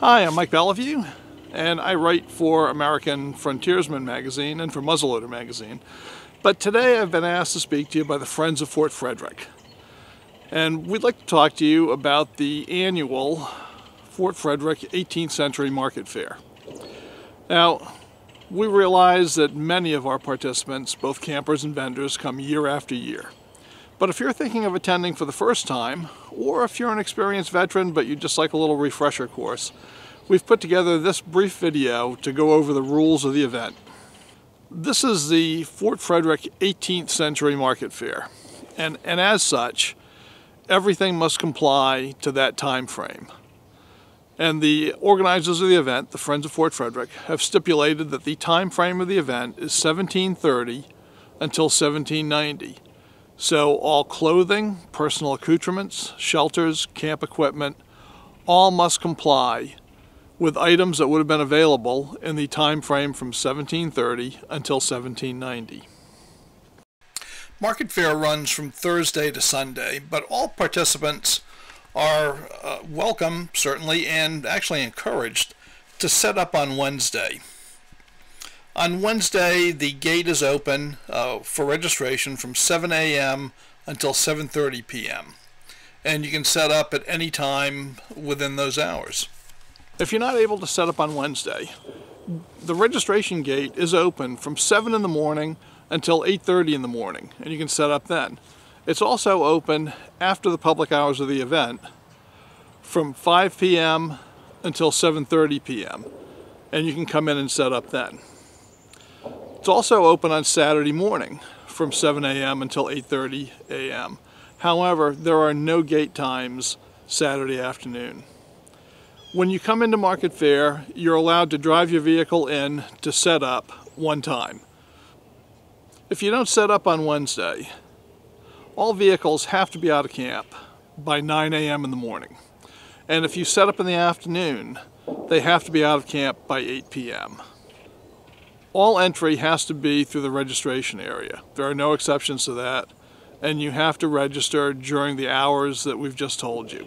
Hi, I'm Mike Bellevue, and I write for American Frontiersman magazine and for Muzzleloader magazine. But today I've been asked to speak to you by the Friends of Fort Frederick. And we'd like to talk to you about the annual Fort Frederick 18th Century Market Fair. Now, we realize that many of our participants, both campers and vendors, come year after year. But if you're thinking of attending for the first time, or if you're an experienced veteran but you'd just like a little refresher course, we've put together this brief video to go over the rules of the event. This is the Fort Frederick 18th Century Market Fair, and as such, everything must comply to that time frame. And the organizers of the event, the Friends of Fort Frederick, have stipulated that the time frame of the event is 1730 until 1790. So all clothing, personal accoutrements, shelters, camp equipment, all must comply with items that would have been available in the time frame from 1730 until 1790. Market Fair runs from Thursday to Sunday, but all participants are welcome, certainly, and actually encouraged to set up on Wednesday. On Wednesday, the gate is open for registration from 7 a.m. until 7:30 p.m. and you can set up at any time within those hours. If you're not able to set up on Wednesday, the registration gate is open from 7 in the morning until 8:30 in the morning, and you can set up then. It's also open after the public hours of the event from 5 p.m. until 7:30 p.m. and you can come in and set up then. It's also open on Saturday morning from 7 a.m. until 8:30 a.m. However, there are no gate times Saturday afternoon. When you come into Market Fair, you're allowed to drive your vehicle in to set up one time. If you don't set up on Wednesday, all vehicles have to be out of camp by 9 a.m. in the morning. And if you set up in the afternoon, they have to be out of camp by 8 p.m. All entry has to be through the registration area. There are no exceptions to that, and you have to register during the hours that we've just told you.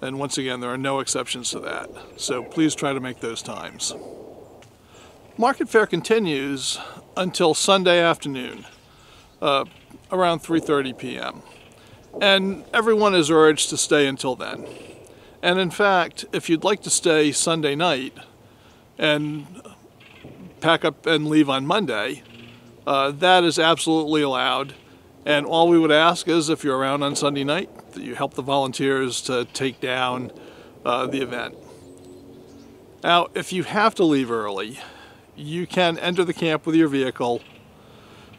And once again, there are no exceptions to that, so please try to make those times. Market Fair continues until Sunday afternoon, around 3:30 p.m. And everyone is urged to stay until then. And in fact, if you'd like to stay Sunday night and pack up and leave on Monday, that is absolutely allowed. And all we would ask is, if you're around on Sunday night, that you help the volunteers to take down the event. Now, if you have to leave early, you can enter the camp with your vehicle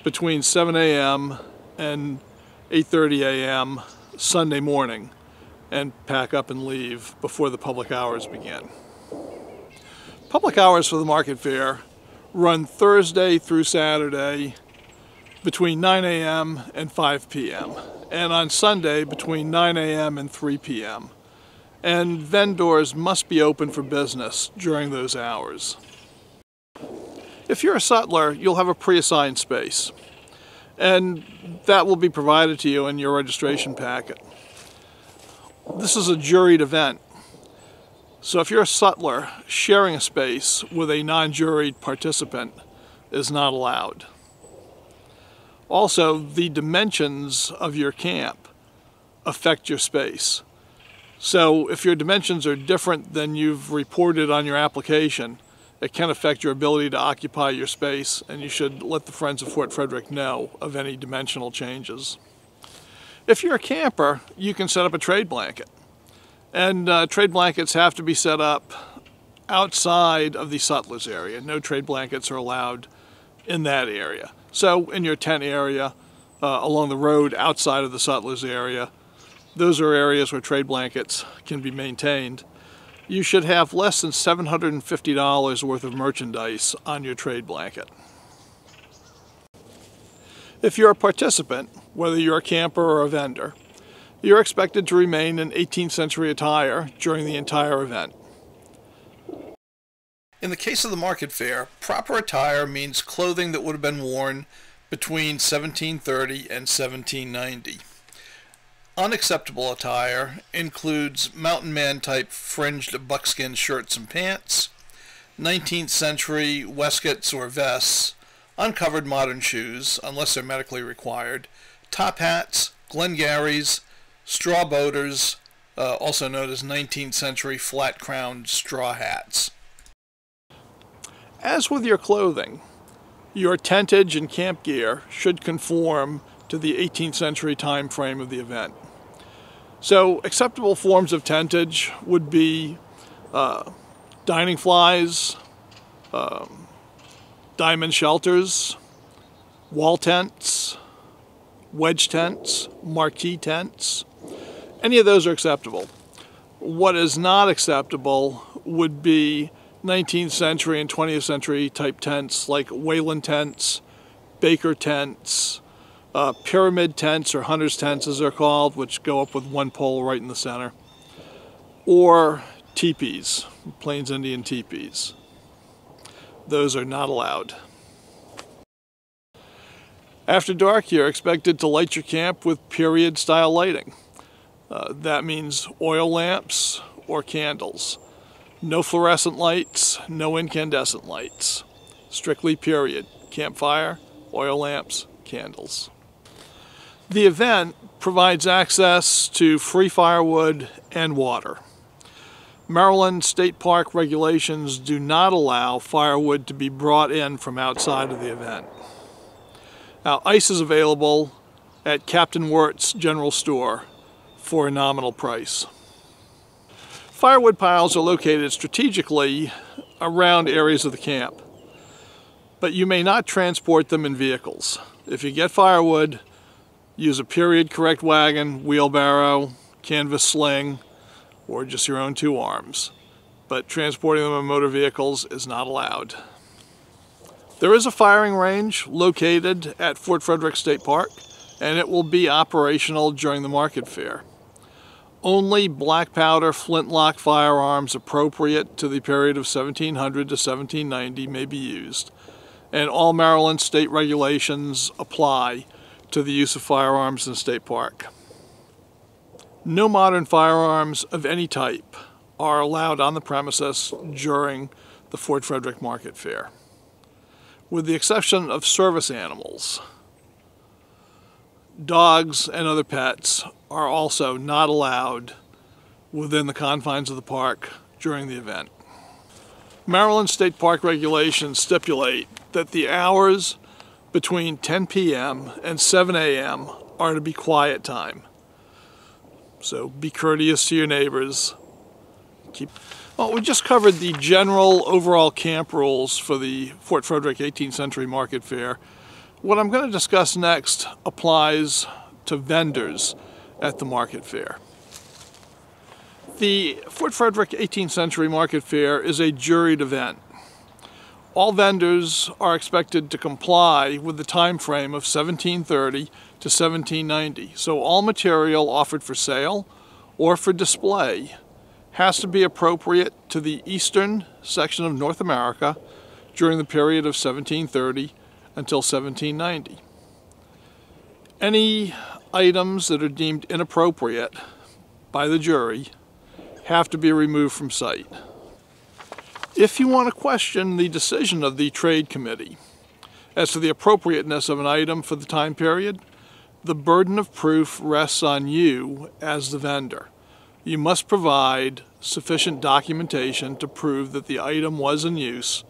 between 7 a.m. and 8:30 a.m. Sunday morning and pack up and leave before the public hours begin. Public hours for the Market Fair run Thursday through Saturday between 9 a.m. and 5 p.m. and on Sunday between 9 a.m. and 3 p.m. And vendors must be open for business during those hours. If you're a sutler, you'll have a pre-assigned space, and that will be provided to you in your registration packet. This is a juried event, so if you're a sutler, sharing a space with a non-juried participant is not allowed. Also, the dimensions of your camp affect your space. So if your dimensions are different than you've reported on your application, it can affect your ability to occupy your space, and you should let the Friends of Fort Frederick know of any dimensional changes. If you're a camper, you can set up a trade blanket. And trade blankets have to be set up outside of the sutlers area. No trade blankets are allowed in that area. So in your tent area, along the road outside of the sutlers area, those are areas where trade blankets can be maintained. You should have less than $750 worth of merchandise on your trade blanket. If you're a participant, whether you're a camper or a vendor, you're expected to remain in 18th century attire during the entire event. In the case of the Market Fair, proper attire means clothing that would have been worn between 1730 and 1790. Unacceptable attire includes mountain man type fringed buckskin shirts and pants, 19th century waistcoats or vests, uncovered modern shoes, unless they're medically required, top hats, Glengarrys, straw boaters, also known as 19th century flat-crowned straw hats. As with your clothing, your tentage and camp gear should conform to the 18th century time frame of the event. So acceptable forms of tentage would be dining flies, diamond shelters, wall tents, wedge tents, marquee tents. Any of those are acceptable. What is not acceptable would be 19th century and 20th century type tents like Wayland tents, Baker tents, pyramid tents or hunter's tents as they're called, which go up with one pole right in the center, or teepees, Plains Indian teepees. Those are not allowed. After dark, you're expected to light your camp with period style lighting. That means oil lamps or candles. No fluorescent lights, no incandescent lights. Strictly period. Campfire, oil lamps, candles. The event provides access to free firewood and water. Maryland State Park regulations do not allow firewood to be brought in from outside of the event. Now, ice is available at Captain Wirt's General Store for a nominal price. Firewood piles are located strategically around areas of the camp, but you may not transport them in vehicles. If you get firewood, use a period correct wagon, wheelbarrow, canvas sling, or just your own two arms. But transporting them in motor vehicles is not allowed. There is a firing range located at Fort Frederick State Park, and it will be operational during the market fair. Only black powder flintlock firearms appropriate to the period of 1700 to 1790 may be used, and all Maryland state regulations apply to the use of firearms in the state park. No modern firearms of any type are allowed on the premises during the Fort Frederick Market Fair, with the exception of service animals. Dogs and other pets are also not allowed within the confines of the park during the event. Maryland State Park regulations stipulate that the hours between 10 p.m. and 7 a.m. are to be quiet time. So be courteous to your neighbors. Well, we just covered the general overall camp rules for the Fort Frederick 18th Century Market Fair. What I'm going to discuss next applies to vendors at the market fair. The Fort Frederick 18th Century Market Fair is a juried event. All vendors are expected to comply with the time frame of 1730 to 1790. So all material offered for sale or for display has to be appropriate to the eastern section of North America during the period of 1730 until 1790. Any items that are deemed inappropriate by the jury have to be removed from sight. If you want to question the decision of the trade committee as to the appropriateness of an item for the time period, the burden of proof rests on you as the vendor. You must provide sufficient documentation to prove that the item was in use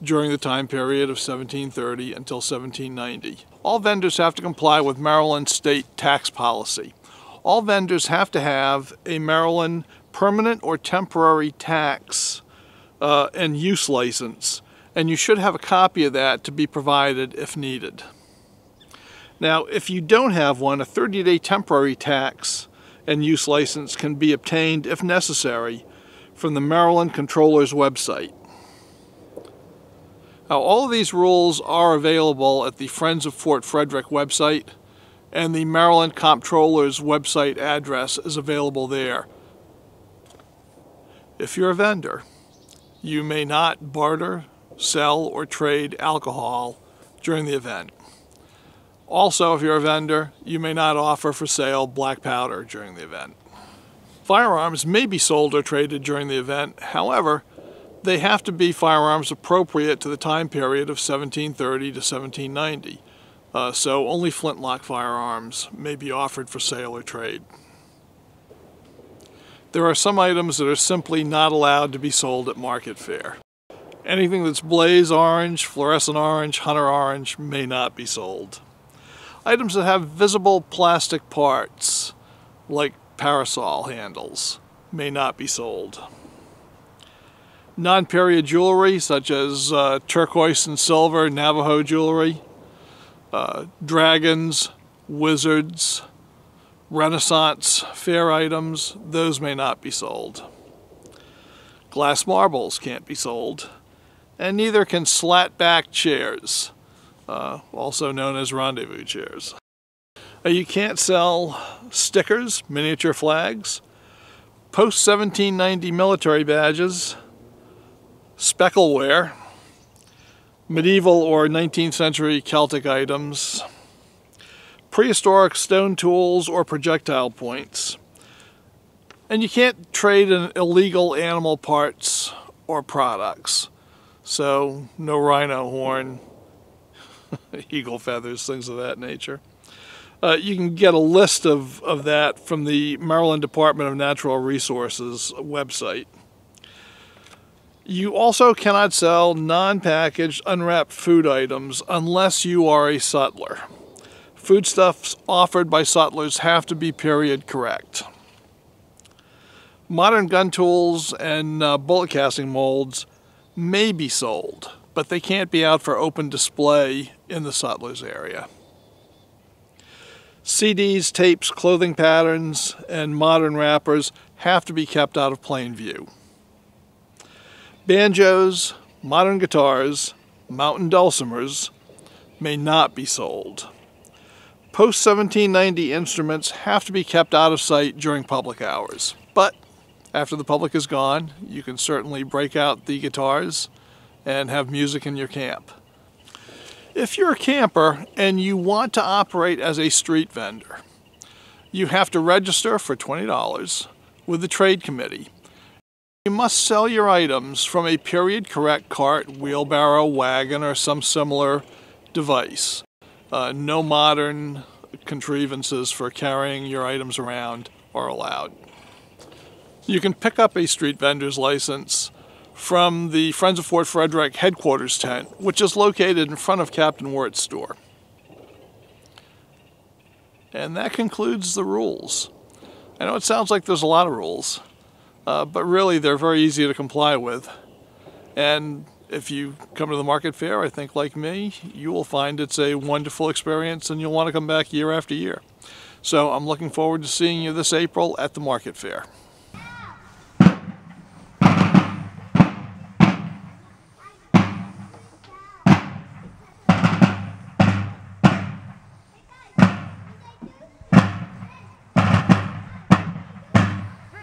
during the time period of 1730 until 1790. All vendors have to comply with Maryland state tax policy. All vendors have to have a Maryland permanent or temporary tax and use license, and you should have a copy of that to be provided if needed. Now, if you don't have one, a 30-day temporary tax and use license can be obtained, if necessary, from the Maryland Comptroller's website. Now, all of these rules are available at the Friends of Fort Frederick website, and the Maryland Comptroller's website address is available there. If you're a vendor, you may not barter, sell, or trade alcohol during the event. Also, if you're a vendor, you may not offer for sale black powder during the event. Firearms may be sold or traded during the event. However, they have to be firearms appropriate to the time period of 1730 to 1790. So only flintlock firearms may be offered for sale or trade. There are some items that are simply not allowed to be sold at market fair. Anything that's blaze orange, fluorescent orange, hunter orange may not be sold. Items that have visible plastic parts, like parasol handles, may not be sold. Non-period jewelry, such as turquoise and silver Navajo jewelry, dragons, wizards, Renaissance fair items, those may not be sold. Glass marbles can't be sold, and neither can slat-back chairs, also known as rendezvous chairs. You can't sell stickers, miniature flags, post-1790 military badges, speckleware, medieval or 19th century Celtic items, prehistoric stone tools or projectile points. And you can't trade in illegal animal parts or products. So no rhino horn, eagle feathers, things of that nature. You can get a list of that from the Maryland Department of Natural Resources website. You also cannot sell non-packaged, unwrapped food items unless you are a sutler. Foodstuffs offered by sutlers have to be period correct. Modern gun tools and bullet casting molds may be sold, but they can't be out for open display in the sutlers area. CDs, tapes, clothing patterns, and modern wrappers have to be kept out of plain view. Banjos, modern guitars, mountain dulcimers may not be sold. Post-1790 instruments have to be kept out of sight during public hours. But after the public is gone, you can certainly break out the guitars and have music in your camp. If you're a camper and you want to operate as a street vendor, you have to register for $20 with the trade committee. You must sell your items from a period-correct cart, wheelbarrow, wagon, or some similar device. No modern contrivances for carrying your items around are allowed. You can pick up a street vendor's license from the Friends of Fort Frederick headquarters tent, which is located in front of Captain Wirt's store. And that concludes the rules. I know it sounds like there's a lot of rules, but really they're very easy to comply with. And if you come to the market fair, I think like me, you will find it's a wonderful experience and you'll want to come back year after year. So I'm looking forward to seeing you this April at the market fair.